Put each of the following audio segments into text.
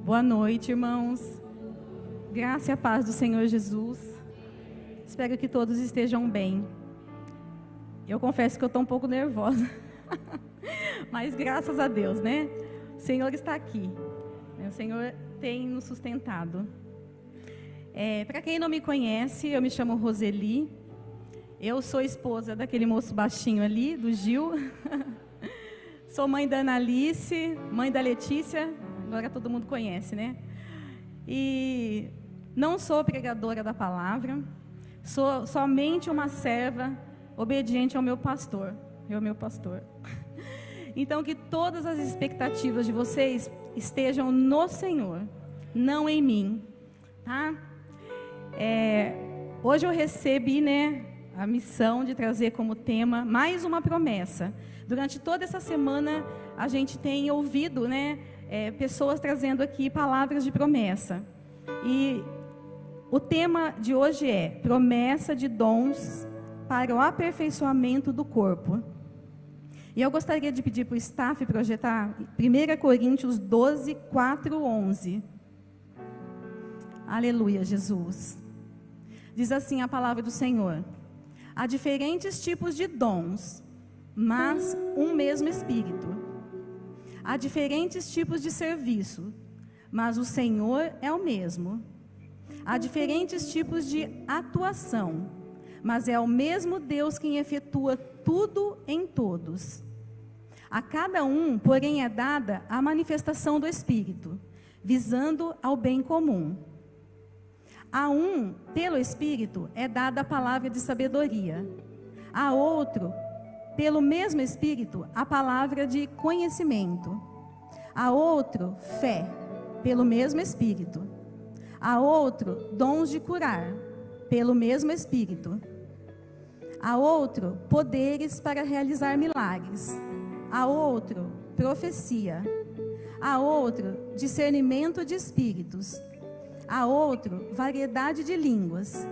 Boa noite, irmãos. Graça e a paz do Senhor Jesus. Espero que todos estejam bem. Eu confesso que eu estou um pouco nervosa. Mas graças a Deus, né? O Senhor está aqui. O Senhor tem nos sustentado. Para quem não me conhece, eu me chamo Roseli. Eu sou esposa daquele moço baixinho ali, do Gil. Sou mãe da Analice, mãe da Letícia. Agora todo mundo conhece, né? E não sou pregadora da palavra. Sou somente uma serva obediente ao meu pastor. Então, que todas as expectativas de vocês estejam no Senhor, não em mim, tá? Hoje eu recebi, né, a missão de trazer como tema mais uma promessa. Durante toda essa semana, a gente tem ouvido, né, pessoas trazendo aqui palavras de promessa. E o tema de hoje é promessa de dons para o aperfeiçoamento do corpo. E eu gostaria de pedir para o staff projetar 1 Coríntios 12, 4, 11. Aleluia, Jesus. Diz assim a palavra do Senhor: há diferentes tipos de dons, mas um mesmo Espírito. Há diferentes tipos de serviço, mas o Senhor é o mesmo. Há diferentes tipos de atuação, mas é o mesmo Deus quem efetua tudo em todos. A cada um, porém, é dada a manifestação do Espírito, visando ao bem comum. A um, pelo Espírito, é dada a palavra de sabedoria. A outro, pelo mesmo Espírito, a palavra de conhecimento. A outro, fé, pelo mesmo Espírito. A outro, dons de curar, pelo mesmo Espírito. A outro, poderes para realizar milagres. A outro, profecia. A outro, discernimento de espíritos. A outro, variedade de línguas.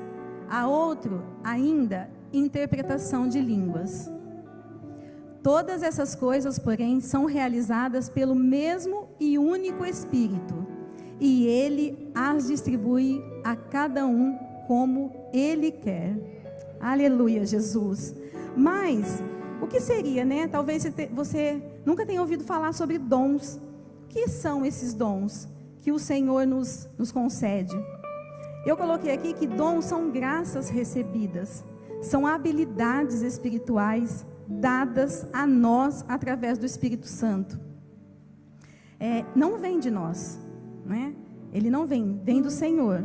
A outro, ainda, interpretação de línguas. Todas essas coisas, porém, são realizadas pelo mesmo e único Espírito, e Ele as distribui a cada um como Ele quer. Aleluia, Jesus. Mas, o que seria, né? Talvez você nunca tenha ouvido falar sobre dons. O que são esses dons que o Senhor nos concede? Eu coloquei aqui que dons são graças recebidas, são habilidades espirituais dadas a nós através do Espírito Santo. Não vem de nós, né? Ele não vem do Senhor.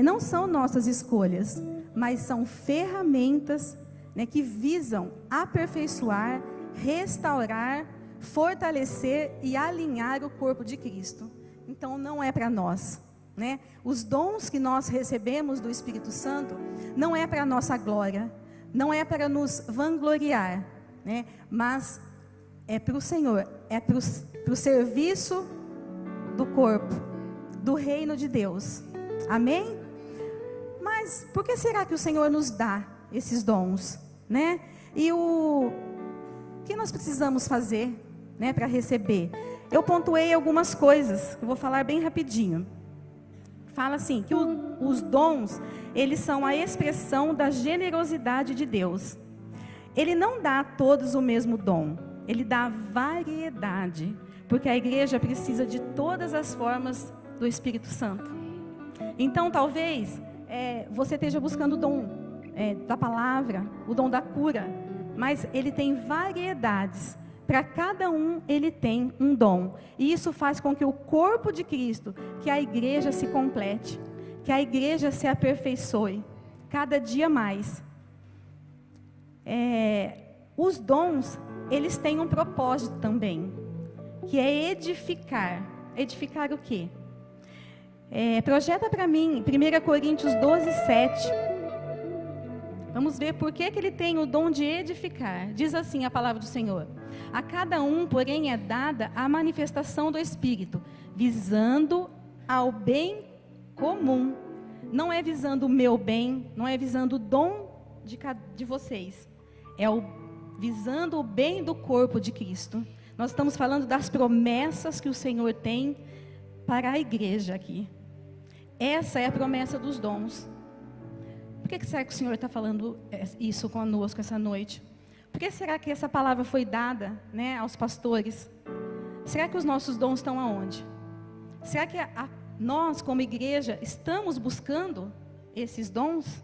Não são nossas escolhas, mas são ferramentas, né, que visam aperfeiçoar, restaurar, fortalecer e alinhar o corpo de Cristo. Então não é para nós, né? Os dons que nós recebemos do Espírito Santo não é para nossa glória, não é para nos vangloriar, né? Mas é para o Senhor, é para o serviço do corpo, do reino de Deus. Amém? Mas por que será que o Senhor nos dá esses dons, né? E o que nós precisamos fazer, né, para receber? Eu pontuei algumas coisas, eu vou falar bem rapidinho. Fala assim, que os dons, eles são a expressão da generosidade de Deus. Ele não dá a todos o mesmo dom, Ele dá variedade, porque a igreja precisa de todas as formas do Espírito Santo. Então, talvez, você esteja buscando o dom da palavra, o dom da cura, mas Ele tem variedades. Para cada um, Ele tem um dom. E isso faz com que o corpo de Cristo, que a igreja se complete, que a igreja se aperfeiçoe, cada dia mais. Os dons, eles têm um propósito também, que é edificar. Edificar o quê? Projeta para mim, 1 Coríntios 12, 7. Vamos ver por que ele tem o dom de edificar. Diz assim a palavra do Senhor: a cada um, porém, é dada a manifestação do Espírito, visando ao bem comum. Não é visando o meu bem, não é visando o dom de vocês. Visando o bem do corpo de Cristo. Nós estamos falando das promessas que o Senhor tem preparar a igreja aqui. Essa é a promessa dos dons. Por que será que o Senhor está falando isso conosco essa noite? Por que será que essa palavra foi dada, né, aos pastores? Será que os nossos dons estão aonde? Será que nós, como igreja, estamos buscando esses dons?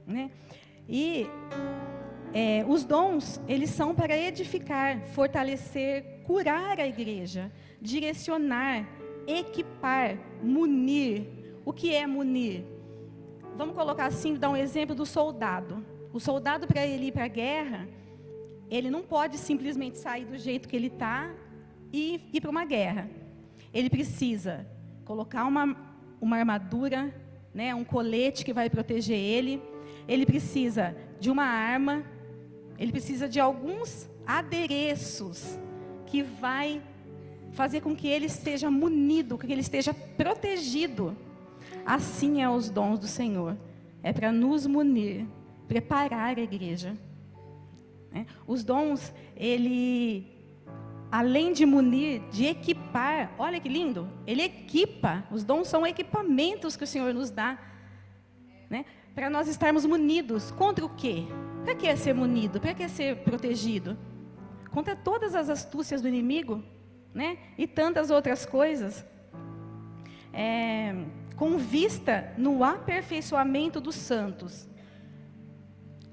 Né? E os dons, eles são para edificar, fortalecer, curar a igreja, direcionar, equipar, munir. O que é munir? Vamos colocar assim, dar um exemplo do soldado. O soldado, para ele ir para a guerra, ele não pode simplesmente sair do jeito que ele está e ir para uma guerra. Ele precisa colocar uma armadura, né, um colete que vai proteger ele. Ele precisa de uma arma. Ele precisa de alguns adereços que vai fazer com que ele esteja munido, com que ele esteja protegido. Assim é os dons do Senhor. É para nos munir, preparar a igreja. Os dons, ele, além de munir, de equipar, olha que lindo, ele equipa. Os dons são equipamentos que o Senhor nos dá, né, para nós estarmos munidos. Contra o quê? Para que é ser munido? Para que é ser protegido? Contra todas as astúcias do inimigo, né, e tantas outras coisas. Com vista no aperfeiçoamento dos santos.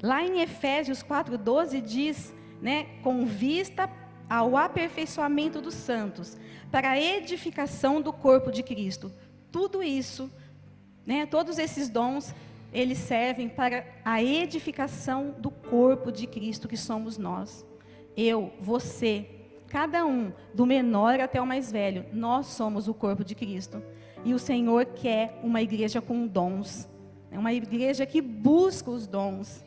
Lá em Efésios 4:12 diz, né, com vista ao aperfeiçoamento dos santos, para a edificação do corpo de Cristo. Tudo isso, né, todos esses dons, eles servem para a edificação do corpo de Cristo, que somos nós. Eu, você, cada um, do menor até o mais velho, nós somos o corpo de Cristo. E o Senhor quer uma igreja com dons, uma igreja que busca os dons.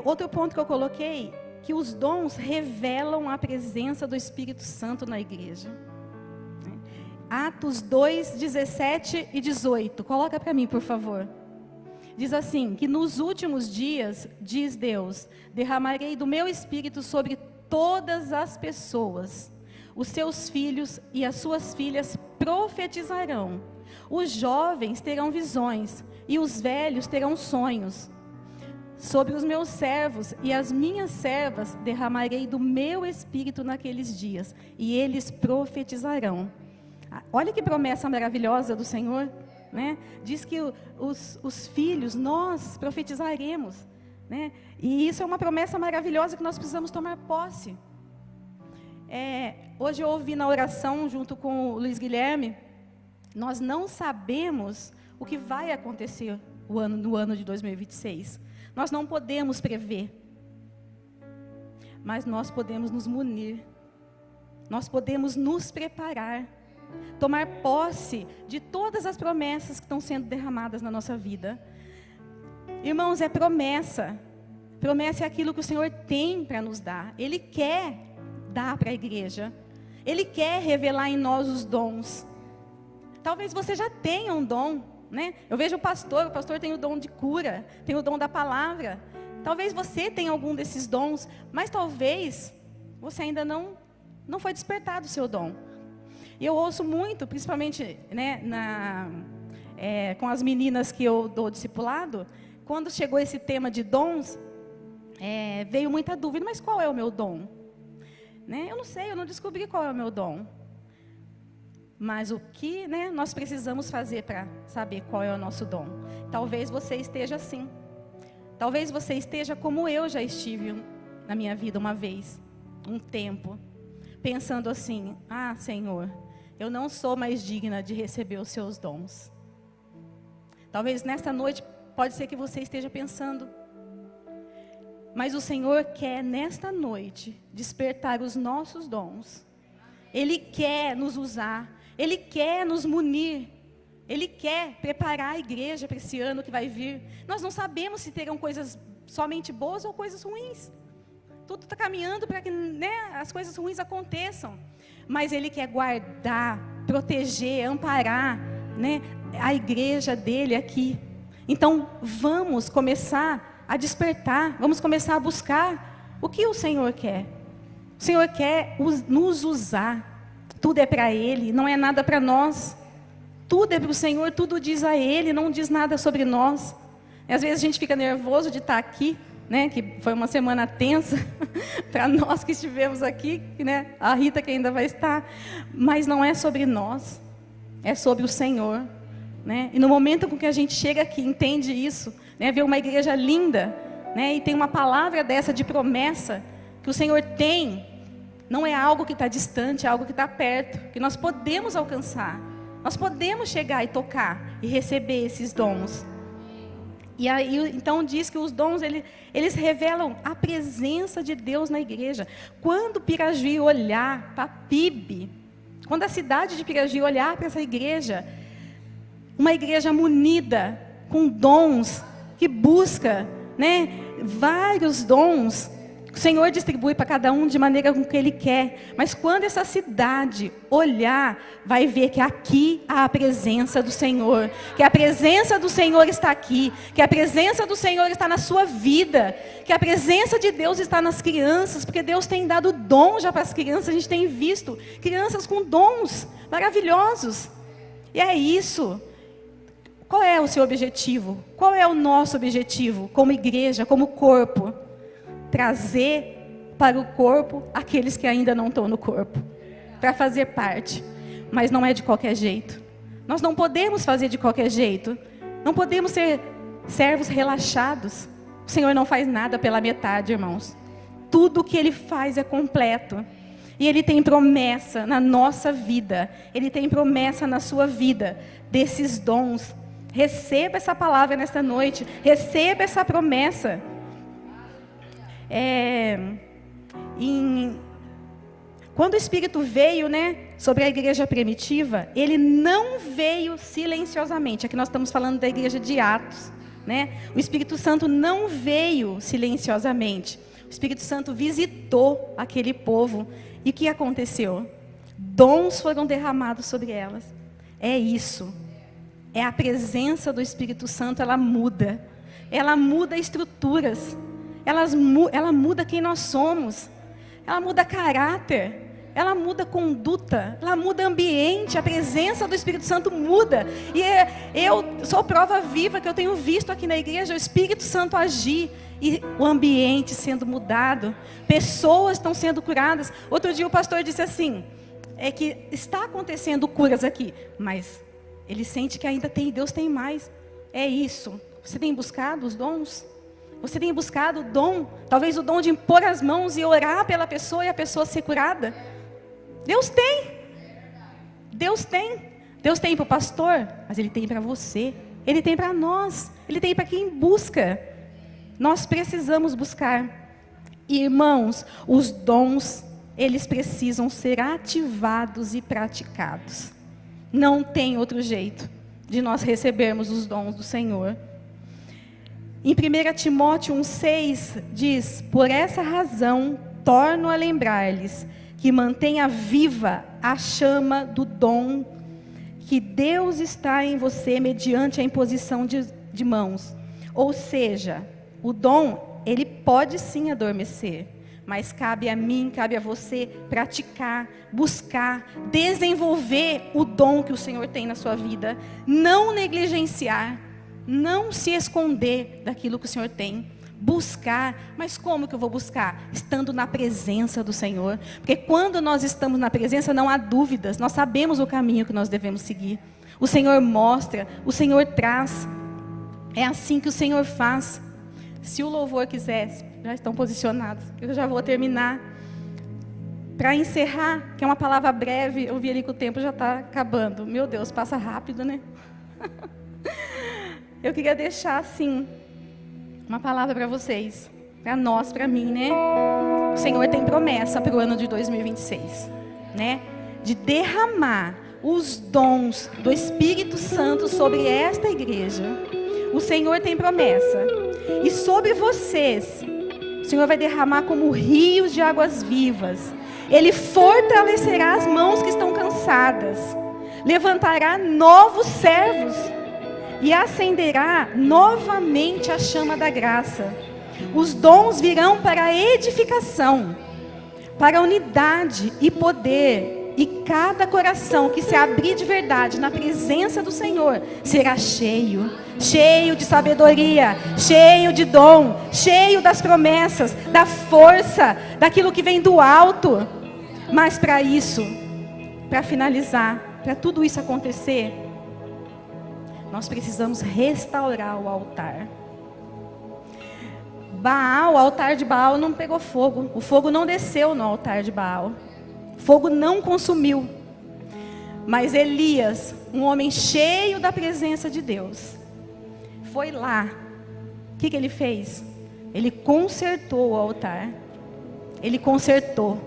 Outro ponto que eu coloquei, que os dons revelam a presença do Espírito Santo na igreja. Atos 2, 17 e 18. Coloca para mim, por favor. Diz assim, que nos últimos dias, diz Deus, derramarei do meu Espírito sobre todas as pessoas. Os seus filhos e as suas filhas profetizarão. Os jovens terão visões e os velhos terão sonhos. Sobre os meus servos e as minhas servas derramarei do meu Espírito naqueles dias, e eles profetizarão. Olha que promessa maravilhosa do Senhor, né? Diz que os filhos, nós profetizaremos, né? E isso é uma promessa maravilhosa que nós precisamos tomar posse. Hoje eu ouvi na oração junto com o Luiz Guilherme, nós não sabemos o que vai acontecer no ano de 2026. Nós não podemos prever, mas nós podemos nos munir, nós podemos nos preparar, tomar posse de todas as promessas que estão sendo derramadas na nossa vida. Irmãos, é promessa. Promessa é aquilo que o Senhor tem para nos dar. Ele quer dar para a igreja. Ele quer revelar em nós os dons. Talvez você já tenha um dom, né? Eu vejo o pastor tem o dom de cura, tem o dom da palavra. Talvez você tenha algum desses dons, mas talvez você ainda não foi despertado o seu dom. E eu ouço muito, principalmente, né, com as meninas que eu dou discipulado, quando chegou esse tema de dons, veio muita dúvida, mas qual é o meu dom? Né? Eu não sei, eu não descobri qual é o meu dom. Mas o que, né, nós precisamos fazer para saber qual é o nosso dom? Talvez você esteja assim. Talvez você esteja como eu já estive na minha vida uma vez, um tempo, pensando assim: ah, Senhor, eu não sou mais digna de receber os seus dons. Talvez nesta noite, pode ser que você esteja pensando. Mas o Senhor quer nesta noite despertar os nossos dons. Ele quer nos usar. Ele quer nos munir. Ele quer preparar a igreja para esse ano que vai vir. Nós não sabemos se terão coisas somente boas ou coisas ruins. Tudo está caminhando para que, né, as coisas ruins aconteçam. Mas Ele quer guardar, proteger, amparar, né, a igreja dele aqui. Então, vamos começar a despertar. Vamos começar a buscar o que o Senhor quer. O Senhor quer nos usar Tudo é para Ele, não é nada para nós. Tudo é para o Senhor, tudo diz a Ele, não diz nada sobre nós. E às vezes a gente fica nervoso de estar aqui, né? Que foi uma semana tensa para nós que estivemos aqui, né? A Rita que ainda vai estar. Mas não é sobre nós, é sobre o Senhor, né? E no momento com que a gente chega aqui, entende isso, né? Vê uma igreja linda, né? E tem uma palavra dessa de promessa que o Senhor tem. Não é algo que está distante, é algo que está perto, que nós podemos alcançar. Nós podemos chegar e tocar e receber esses dons. E aí, então diz que os dons, eles revelam a presença de Deus na igreja. Quando Pirajuí olhar para a PIB, quando a cidade de Pirajuí olhar para essa igreja, uma igreja munida, com dons, que busca, né, vários dons, o Senhor distribui para cada um de maneira com que Ele quer. Mas quando essa cidade olhar, vai ver que aqui há a presença do Senhor. Que a presença do Senhor está aqui. Que a presença do Senhor está na sua vida. Que a presença de Deus está nas crianças. Porque Deus tem dado dom já para as crianças. A gente tem visto crianças com dons maravilhosos. E é isso. Qual é o seu objetivo? Qual é o nosso objetivo como igreja, como corpo? Trazer para o corpo aqueles que ainda não estão no corpo, para fazer parte, mas não é de qualquer jeito. Nós não podemos fazer de qualquer jeito, não podemos ser servos relaxados. O Senhor não faz nada pela metade, irmãos. Tudo o que Ele faz é completo, e Ele tem promessa na nossa vida, Ele tem promessa na sua vida, desses dons. Receba essa palavra nesta noite, receba essa promessa. Quando o Espírito veio, né, sobre a igreja primitiva, ele não veio silenciosamente. Aqui nós estamos falando da igreja de Atos, né? O Espírito Santo não veio silenciosamente. O Espírito Santo visitou aquele povo. E o que aconteceu? Dons foram derramados sobre elas. É isso. É a presença do Espírito Santo, ela muda estruturas. Ela muda quem nós somos, ela muda caráter, ela muda conduta, ela muda ambiente. A presença do Espírito Santo muda. E eu sou prova viva que eu tenho visto aqui na igreja o Espírito Santo agir e o ambiente sendo mudado, pessoas estão sendo curadas. Outro dia o pastor disse assim, é que está acontecendo curas aqui, mas ele sente que ainda Deus tem mais. É isso. Você tem buscado os dons? Você tem buscado o dom, talvez o dom de impor as mãos e orar pela pessoa e a pessoa ser curada? Deus tem. Deus tem. Deus tem para o pastor, mas Ele tem para você. Ele tem para nós. Ele tem para quem busca. Nós precisamos buscar. E, irmãos, os dons, eles precisam ser ativados e praticados. Não tem outro jeito de nós recebermos os dons do Senhor. Em 1 Timóteo 1,6 diz: por essa razão, torno a lembrar-lhes que mantenha viva a chama do dom que Deus está em você mediante a imposição de mãos. Ou seja, o dom, ele pode sim adormecer, mas cabe a mim, cabe a você praticar, buscar, desenvolver o dom que o Senhor tem na sua vida. Não negligenciar. Não se esconder daquilo que o Senhor tem. Buscar. Mas como que eu vou buscar? Estando na presença do Senhor. Porque quando nós estamos na presença, não há dúvidas. Nós sabemos o caminho que nós devemos seguir. O Senhor mostra, o Senhor traz. É assim que o Senhor faz. Se o louvor quiser, já estão posicionados. Eu já vou terminar. Para encerrar, que é uma palavra breve, eu vi ali que o tempo já está acabando. Meu Deus, passa rápido, né? Eu queria deixar, assim, uma palavra para vocês, para nós, para mim, né? O Senhor tem promessa para o ano de 2026, né? De derramar os dons do Espírito Santo sobre esta igreja. O Senhor tem promessa. E sobre vocês, o Senhor vai derramar como rios de águas vivas. Ele fortalecerá as mãos que estão cansadas. Levantará novos servos. E acenderá novamente a chama da graça. Os dons virão para a edificação, para a unidade e poder E cada coração que se abrir de verdade na presença do Senhor será cheio, cheio de sabedoria, cheio de dom, cheio das promessas, da força, daquilo que vem do alto. Mas para isso, para finalizar, para tudo isso acontecer, nós precisamos restaurar o altar. Baal, o altar de Baal não pegou fogo. O fogo não desceu no altar de Baal. O fogo não consumiu. Mas Elias, um homem cheio da presença de Deus, foi lá. O que ele fez? Ele consertou o altar. Ele consertou.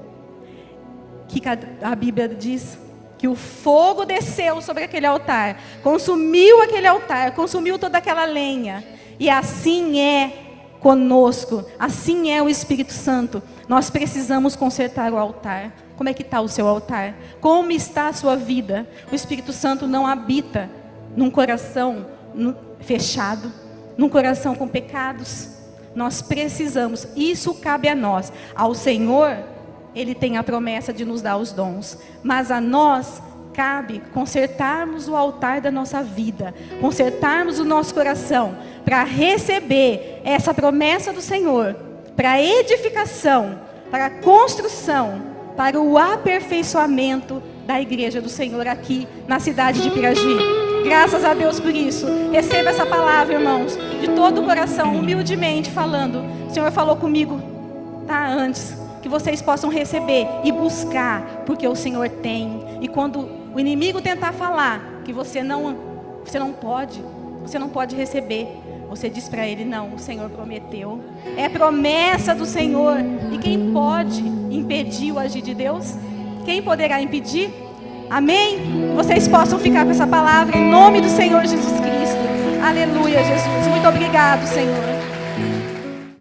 O que a Bíblia diz? Que o fogo desceu sobre aquele altar, consumiu aquele altar, consumiu toda aquela lenha. E assim é conosco, assim é o Espírito Santo. Nós precisamos consertar o altar. Como é que está o seu altar? Como está a sua vida? O Espírito Santo não habita num coração fechado, num coração com pecados. Nós precisamos, isso cabe a nós. Ao Senhor, Ele tem a promessa de nos dar os dons, mas a nós cabe consertarmos o altar da nossa vida, consertarmos o nosso coração, para receber essa promessa do Senhor, para a edificação, para a construção, para o aperfeiçoamento da igreja do Senhor aqui na cidade de Piragi. Graças a Deus por isso. Receba essa palavra, irmãos, de todo o coração, humildemente falando. O Senhor falou comigo, tá, antes, que vocês possam receber e buscar, porque o Senhor tem. E quando o inimigo tentar falar que você não pode receber, você diz para ele: não, o Senhor prometeu. É promessa do Senhor. E quem pode impedir o agir de Deus? Quem poderá impedir? Amém? Vocês possam ficar com essa palavra em nome do Senhor Jesus Cristo. Aleluia, Jesus. Muito obrigado, Senhor.